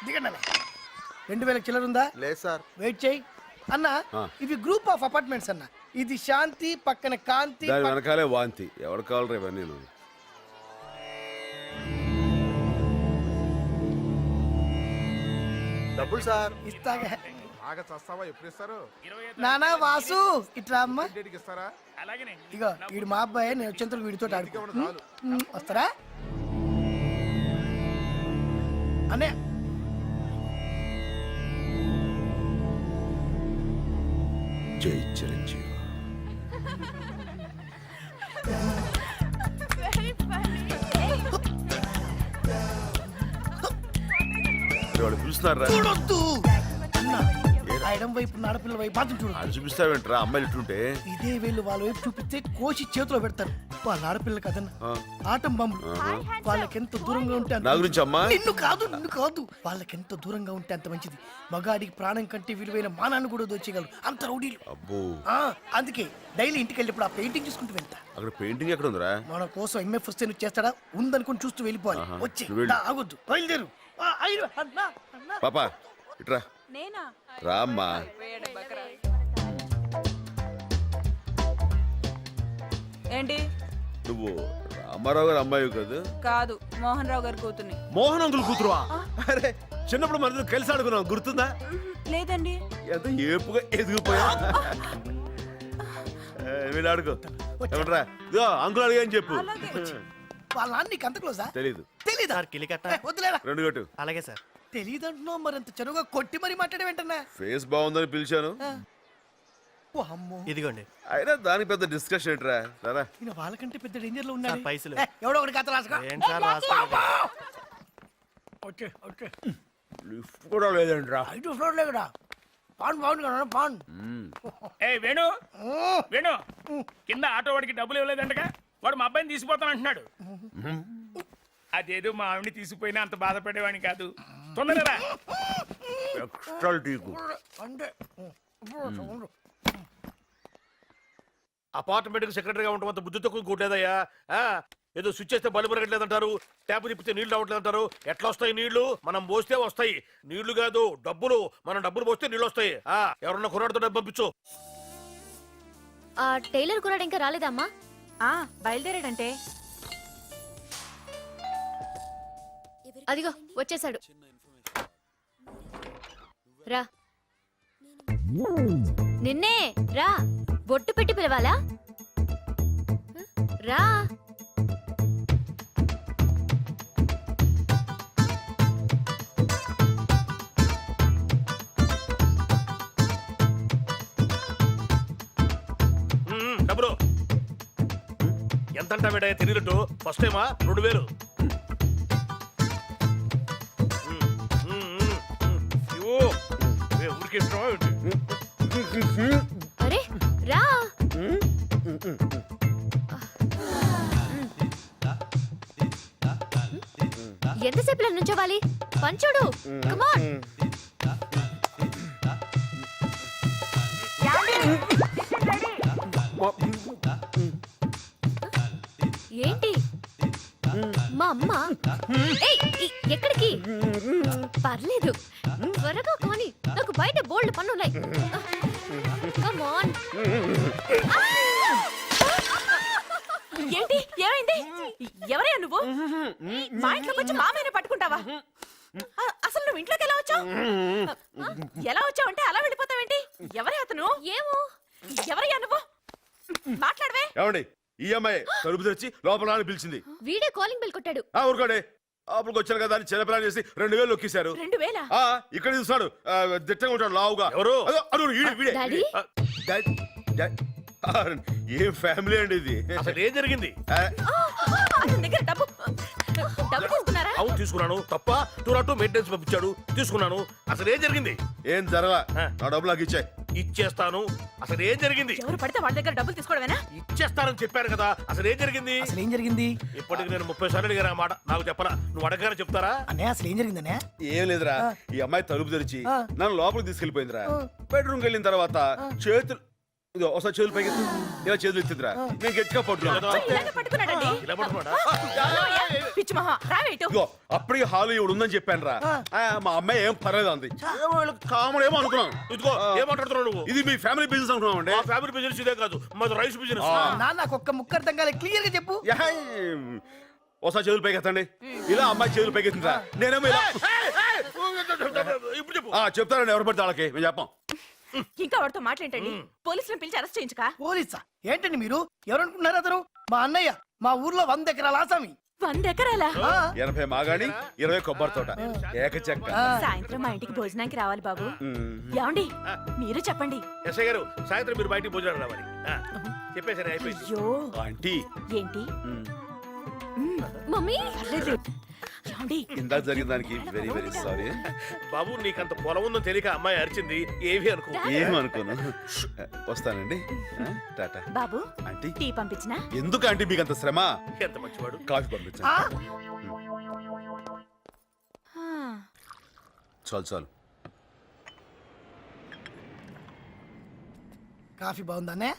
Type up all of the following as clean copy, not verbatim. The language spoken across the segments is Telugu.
దిగండి 2000 చిల్లర ఉందా? లేదు సార్. వెయిట్ చేయి అన్న. ఇవి గ్రూప్ ఆఫ్ అపార్ట్మెంట్స్ అన్న. ఇది శాంతి, పక్కన కాంతి, దాని వెనకాలే వాంతి. ఎవరు కావాలి రేపు నేను డబ్బులు సార్. ఇస్తాగా. బాగా చస్తావా? ఎప్పుడు ఇస్తారు? నానా వాసు ఇట్లా అమ్మ. ఇస్తారా? ఇగో వీడు మా అబ్బాయి, నేను వచ్చేంత వీడితో ఆడుకో. వస్తారా అనే? జై చిరంజీవి. వాడు పిలుస్తున్నారా? చూడొద్దు అన్న. ఆ ఎడం వైపు ఆడపిల్ల వైపు మాత్రం చూడు. అది చూపిస్తావేంట్రా అమ్మాయిలు ఇట్లుంటే? ఇదే వీళ్ళు వాళ్ళ వైపు చూపిస్తే కోసి చేతిలో పెడతారు. వాళ్ళ ఆడపిల్ల కదన్న, ఆటం బాంబులు. వాళ్ళకెంత దూరంగా ఉంటే నా గురించి అమ్మా? నిన్ను కాదు. వాళ్ళకెంత దూరంగా ఉంటే అంత మంచిది. మగాడికి ప్రాణం కంటే విలువైన మానాన్ని కూడా దోచేయగలరు అంత రౌడీలు. అబ్బో. అందుకే డైలీ ఇంటికి వెళ్ళినప్పుడు ఆ పెయింటింగ్ చూసుకుంటూ వెళ్తా. అక్కడ పెయింటింగ్ ఎక్కడ ఉందిరా? మన కోసం ఎంఎఫ్ వస్తే నువ్వు చేస్తాడా? ఉందనుకుని చూస్తూ వెళ్ళిపోవాలి. వచ్చి ఆగొద్దు, బయలుదేరు. పాపా ఇట్రా. రామ్మా. ఏంటి? నువ్వు రామారావు గారు అమ్మాయి కదా? కాదు, మోహన్ రావు గారి కూతుర్ని. మోహన్ అంకుల్ కూతురువా? అరే చిన్నప్పుడు మన కలిసి ఆడుకున్నావు, గుర్తుందా? లేదండి. ఎంత ఏపుగా ఎదిగిపోయా. వీళ్ళు ఆడుకో. ఏమంటారా? ఇదో అంకుల్ అడిగా అని చెప్పు. వాళ్ళ నాన్న నీకు అంత క్లోజా? తెలీదు. తెలీదా? వద్దులేరా. 2 కొట్టు. అలాగే సార్. తెలీదంటున్నావు, మరింత చనువుగా కొట్టి మరి మాట్లాడే వెంటనే. ఫేస్ బాగుందని పిలిచాను. ఇదిగోండి. అయినా దానికి పెద్ద డిస్కషన్ ఏంట్రా? సరే ఈయన వాళ్ళకంటే పెద్ద డేంజర్ లో ఉన్నాడు. పైసలు ఎవడో ఒకటి కథ రాసుకో. లిఫ్ట్ కూడా లేదంట్రా. 5వ ఫ్లోర్ లేకడా పాన్ బాగుంది కదా పాన్. ఏ వేణు వేణు, కింద ఆటో వాడికి డబ్బులు ఇవ్వలేదంటగా? వాడు మా అబ్బాయిని తీసుకుపోతానంటున్నాడు. అదేదో మా ఆవిడని తీసుకుపోయినా అంత బాధపడేవాడిని కాదు. తొందరగా ఎక్స్ట్రా టీకు. అంటే అపార్ట్మెంట్ కి సెక్రటరీగా ఉండటం బుద్ధి తక్కువ కూడలేదయ్యా. ఏదో స్విచ్ చేస్తే బల్బు రగట్లేదంటారు, ట్యాప్ తిప్పితే నీళ్లు రావట్లేదంటారు. ఎట్లా వస్తాయి నీళ్లు? మనం పోస్తే వస్తాయి. నీళ్లు కాదు డబ్బులు. మనం డబ్బులు పోస్తే నీళ్లు వస్తాయి. ఎవరన్నా కుర్రాడితో డబ్బు పంపించు. ఆ టైలర్ కుర్రాడు ఇంకా రాలేదమ్మా? బయలుదేరాడంటే. అదిగో వచ్చేసాడు. రా. నిన్నే రా. బొట్టు పెట్టి పిలవాలా? రా. డబ్బులు ఎంత అంటా మేడ తెలియట్టు? ఫస్ట్ టైమా? 2000. అరే రా. ఎంతసేపు నుంచోవాలి? పంచుడు. కమాన్. ఏంటి మా అమ్మ? ఎక్కడికి? పర్లేదు త్వరగా కానీ, నాకు బయట బోల్డ్ పనున్నాయి. కమాన్. ఏంటి? ఏమైంది? ఎవరయ్యా నువ్వు? మా ఇంట్లోకి వచ్చి మామయ్యని పట్టుకుంటావా? అసలు నువ్వు ఇంట్లోకి ఎలా వచ్చావు? ఎలా వచ్చావు అంటే అలా వెళ్ళిపోతావేంటి? ఎవరే అతను? ఏమో. ఎవరయ్యా నువ్వు? మాట్లాడవే. ఏమండి, ఈ అమ్మాయి తలుపు తెచ్చి లోపల పిలిచింది. వీడే కాలింగ్ బెల్ కొట్టాడు. ఊరుకోండి. అప్పుడు వచ్చాను కదా అని చిన్నపిల్లని చేసి 2000 నొక్కేశారు. 2000? ఇక్కడ చూస్తాడు, దిట్టంగా ఉంటాడు, లావుగా. ఎవరు? డాడీ? ఏం ఫ్యామిలీ అండి ఇది? అసలు ఏం జరిగింది? అతని దగ్గర డబ్బు తీసుకున్నారా? అవును తీసుకున్నాను. తప్ప టూ మెయింటెనెన్స్ పంపించాడు, తీసుకున్నాను. అసలు ఏం జరిగింది? ఏం జరగా. నా డబ్బులు నాకు ఇచ్చాయి. ఇచ్చేస్తాను. అసలు ఏం జరిగింది? ఎవరు పడితే వాళ్ళ దగ్గర డబ్బులు తీసుకోవడమేనా? ఇచ్చేస్తానని చెప్పారు కదా. అసలు ఏం జరిగింది? అసలు ఏం జరిగింది? ఇప్పటికి నేను 30 సార్లు అడిగాను ఆ మాట. నాకు చెప్పరా? నువ్వు అడగానే చెప్తారా? అన్నయ్య అసలు ఏం జరిగిందనే? ఏం లేదురా, ఈ అమ్మాయి తలుపు తెరిచి నన్ను లోపలికి తీసుకెళ్లిపోయిందిరా. బెడ్రూమ్కి వెళ్ళిన తర్వాత చేతులు ఇదిగో ఒకసారి చేతులు పైకి ఎత్తు. ఇలా చేతులు ఎత్తిందిరా నేను గట్టిగా పట్టుకున్నాను ఇలాగే పట్టుకున్నాడండి ఇలా పట్టుకున్నాడా? పిచ్చి మహా రావేటు ఇదిగో అప్పటికి హాలు ఇవి ఉందని చెప్పాను రా మా అమ్మాయి ఏం పర్లేదు అంది ఏమో వీళ్ళకి కామన్ ఏమో అనుకున్నాం ఇదిగో ఏం మాట్లాడుతున్నావు నువ్వు? ఇది మీ ఫ్యామిలీ బిజినెస్ అనుకున్నాం అండి మా ఫ్యామిలీ బిజినెస్ ఇదే కాదు మాది రైస్ బిజినెస్. నాన్న నాకు ఒక్క ముక్క అర్థం కాలే క్లియర్ గా చెప్పు. ఒకసారి చేతులు పైకి ఎత్తండి ఇలా అమ్మాయి చేతులు పైకి ఎత్తిందిరా నేనేమో ఇలా ఇప్పుడు చెప్పు. చెప్తారండి ఎవరు పడితే వాళ్ళకి మేము చెప్పాం ఇంకా వాడితో మాట్లాడండి పోలీసులను పిలిచి అరెస్ట్ చేయించుక పోలీసా ఏంటండి మీరు ఎవరనుకుంటున్నారు అతను మా అన్నయ్య మా ఊర్లో 100 ఎకరాల ఆసామి 100 ఎకరాలా 80 మాగాణి 20 కొబ్బరి తోట ఏకచెక్క సాయంత్రం మా ఇంటికి భోజనానికి రావాలి బాబు ఏమండి మీరు చెప్పండి ఎస్ఐ గారు సాయంత్రం మీరు బయటికి భోజనం రావాలి. చెప్పేసరి అయిపోయింది. అయ్యో ఆంటీ ఏంటి మమ్మీ పర్లేదు. ఏమండి ఇందాక జరిగిన దానికి వెరీ వెరీ సారీ బాబు నీకంత పొలం ఉందో తెలియక అమ్మాయి అరిచింది ఏవి అనుకో. ఏమనుకోను వస్తానండి టాటా బాబు ఆంటీ టీ పంపించినా ఎందుకు ఆంటీ మీకు అంత శ్రమ ఎంత మంచివాడు. కాఫీ పంపించండి చాలు చాలు కాఫీ బాగుందా అన్నయ్య?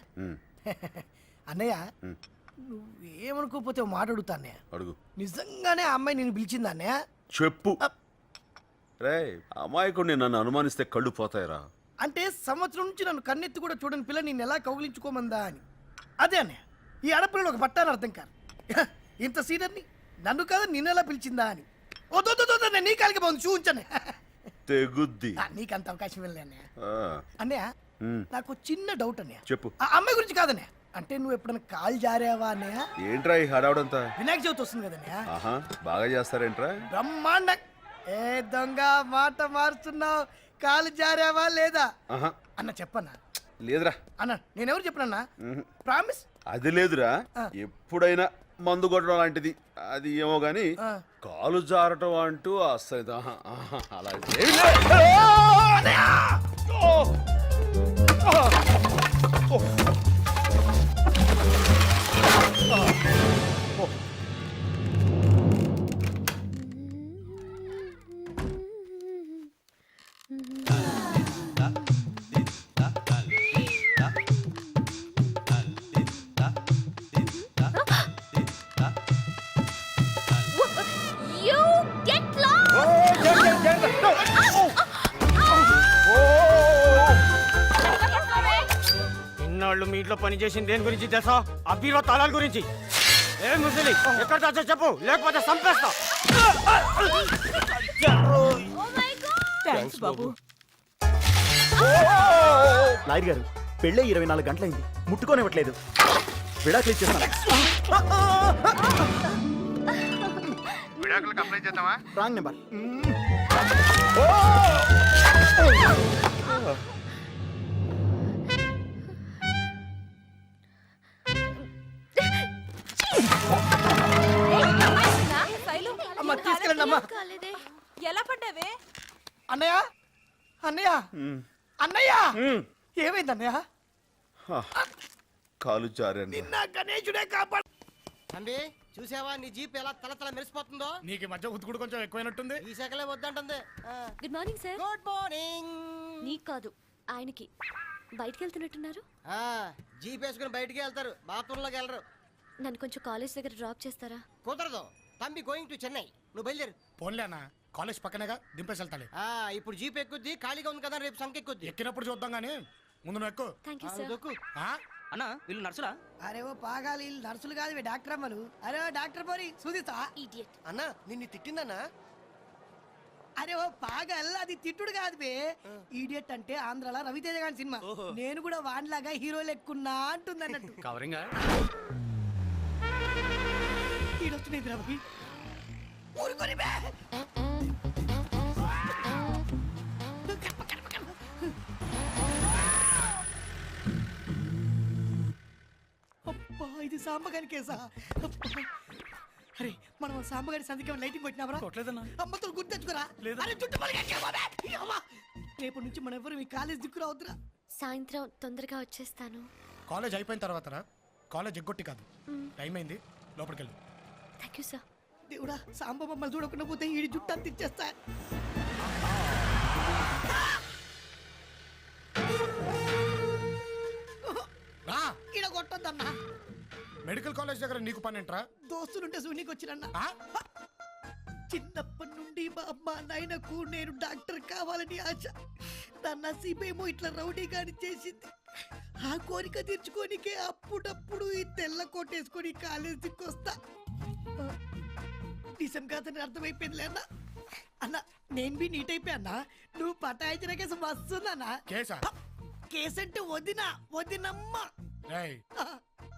అన్నయ్య నువ్వేమనుకోకపోతే ఓ మాట అడుగుతా అన్నయ్య. అడుగు నిజంగానే ఆ అమ్మాయి నేను పిలిచిందా అన్నయ్య? చెప్పు రే అమాయకుడిని నన్ను అనుమానిస్తే కళ్ళు పోతాయిరా అంటే సంవత్సరం నుంచి నన్ను కన్నెత్తి కూడా చూడని పిల్ల నేను ఎలా కౌగిలించుకోమందా అని. అదే అన్నయ్య ఈ ఆడపిల్లలు ఒక పట్టాను అర్థం కాదు. ఇంత సీనియర్ని నన్ను కాదు నిన్ను ఎలా పిలిచిందా అని. ఓ నీ కాలికి బాగుంది చూపించండి. తెగుద్ది నీకు అంత అవకాశం వెళ్ళలే అన్నయ్య. ఆ, అన్నయ్య ఉమ్, నాకు చిన్న డౌట్ అన్నయ్య. చెప్పు ఆ అమ్మాయి గురించి కాదన్నయ్య. అంటే నువ్వు ఎప్పుడైనా కాల్ జారావా అన్నయ్య? ఏంట్రా ఈ హడావుడంతా వినాయక చవితి వస్తుంది కదన్నయ్య. ఆహా బాగా చేస్తారేంట్రా బ్రహ్మాండ ఏ దొంగ మాట మారుతున్నావు. కాలు జారావా లేదా ఆహా అన్న చెప్పన్నా లేదురా అన్న నేనెవరు చెప్పనన్నా ఉహు. ప్రామిస్. అది లేదురా ఆ. ఎప్పుడైనా మందు కొట్టడం లాంటిది అది ఏమో గాని ఆ. కాలు జారటం అంటూ అస్సలు ఆహా, ఆహా, అలా ఏమీ లేదు. You get lost. ఇన్నాళ్ళు మీ ఇంట్లో పని చేసింది దేని గురించి తెలుసా? అబ్బీరో తాళాల గురించి. ఏ ముసలి ఎక్కడ దాచో చెప్పు లేకపోతే చంపేస్తా. థ్యాంక్స్ బాబు. లాయర్ గారు పెళ్ళే 24 గంటలైంది ముట్టుకోనివ్వట్లేదు. విడాకులు ఇచ్చేస్తాను. విడాకులకు అప్లై చేద్దామా? Wrong number. అమ్మ తీసుకెళ్ళండి అమ్మా. కాలేదే. ఎలా పడ్డావే? అన్నయ్య అన్నయ్య అన్నయ్య ఏమైంది అన్నయ్య? కాలు జారాను నిన్న గణేశుడే కాపాడు. అండి చూసావా నీ జీప్ ఎలా తల మెరిసిపోతుందో? నీకు ఈ మధ్య ఉతుకుడు కొంచెం ఎక్కువైనట్టుంది. ఈ శాఖలే వద్దంటుంది. Good morning sir. Good morning. నీకు కాదు ఆయనకి. బయటికి వెళ్తున్నట్టున్నారు. జీప్ వేసుకుని బయటికి వెళ్తారు, బాత్రూంలోకి వెళ్ళరు. నన్ను కొంచెం కాలేజ్ దగ్గర డ్రాప్ చేస్తారా? కుదరదు. తంబి గోయింగ్ టు చెన్నై. నువ్వు బయలుదేరు. పోన్లేనా కాలేజ్ పక్కనేగా దింపేసి వెళ్తాలే. ఇప్పుడు జీప్ ఎక్కుద్ది, ఖాళీగా ఉంది కదా, రేపు సంఖ్య ఎక్కుద్ది. ఎక్కినప్పుడు చూద్దాం గానీ ముందు నువ్వు ఎక్కు. Thank you sir. దొక్కు. అన్న వీళ్ళు నర్సులా? అరే ఓ పాగాలి నర్సులు కాదు డాక్టర్ అమ్మలు. అరే ఓ డాక్టర్ పోరి సుదీత. ఇడియట్. అన్నా నిన్ను తిట్టిందన్నా? అరే ఓ పాగల్ అది తిట్టుడు కాదు బే. ఈడియట్ అంటే ఆంధ్రాలో రవితేజ గారి సినిమా. నేను కూడా వాన్లాగా హీరో లెక్కున్నా అంటుంది అన్నట్టు. కవరింగ్ ఈడొస్తున్నాయి రవి. ఊరుకొని బే. అబ్బా ఇది సాంబగారి కేసా? అబ్బా. అరే మనం సాంబగారి సందికి లైటింగ్ కొట్టినావరా? కొట్టలేదన్నా. అమ్మతో గుర్తు తెచ్చుకోరా. అరే చుట్టూ రేపటి నుంచి మనం ఎవరు ఈ కాలేజ్ దిక్కు రావద్దురా. సాయంత్రం తొందరగా వచ్చేస్తాను. కాలేజ్ అయిపోయిన తర్వాత రా. కాలేజ్ ఎగ్గొట్టి కాదు. టైం అయింది లోపలికి వెళ్ళు. Thank you sir. దేవుడా సాంబ మమ్మల్ని చూడకుండా పోతే ఈ జుట్టు అంత ఇచ్చేస్తా. కొట్టొద్దన్నా. మెడికల్ కాలేజ్ దగ్గర నీకు పని ఏంట్రా? దోస్తులుంటే సూనికి వచ్చినన్నా. చిన్నప్పటి నుండి మా అమ్మ నాయనకు నేను డాక్టర్ కావాలని ఆశ. నా నసీబేమో ఇట్లా రౌడీగాని చేసింది. ఆ కోరిక తీర్చుకోనికే అప్పుడప్పుడు ఈ తెల్ల కోటేసుకొని కాలేజీకి వస్తా. నిజం కాదని అర్థమైపోయింది లేనా అన్న. నేను బి నీట్ అయిపోయాన్నా. నువ్వు పటాయించిన కేసు వస్తుందన్నా. కేసా? కేసంటే వదినమ్మ.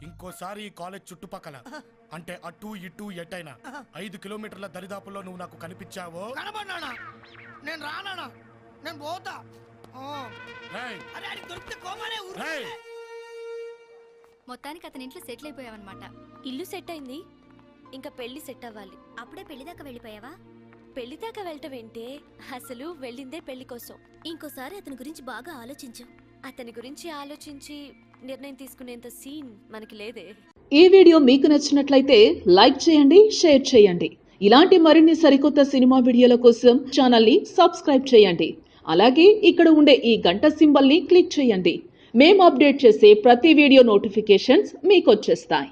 ఇంకోసారి ఈ కాలేజ్ చుట్టుపక్కల అంటే అటు ఇటు ఎట్టైనా 5 కిలోమీటర్ల దరిదాపుల్లో నువ్వు నాకు కనిపించావో కనబడినా నేను రానా, నేను పోతా. రేయ్, అరే అది దొరికితే కోమాలే ఊరు. రేయ్, మొత్తానికి అతని ఇంట్లో సెటిల్ అయిపోయావన్నమాట. ఇల్లు సెట్ అయింది, ఇంకా పెళ్లి సెట్ అవ్వాలి. అప్పుడే పెళ్లి దాకా వెళ్ళిపోయావా? పెళ్లి దాకా వెళ్ళటం ఏంటే, అసలు వెళ్ళిందే పెళ్లి కోసం. ఇంకోసారి అతని గురించి బాగా ఆలోచించు. అతని గురించి ఆలోచించి నిర్ణయం తీసుకునేంత సీన్ మనకి లేదే. ఈ వీడియో మీకు నచ్చినట్లయితే లైక్ చేయండి, షేర్ చేయండి. ఇలాంటి మరిన్ని సరికొత్త సినిమా వీడియోల కోసం ఛానల్ని సబ్స్క్రైబ్ చేయండి. అలాగే ఇక్కడ ఉండే ఈ గంట సింబల్ని క్లిక్ చేయండి. మేము అప్డేట్ చేసే ప్రతి వీడియో నోటిఫికేషన్స్ మీకు వచ్చేస్తాయి.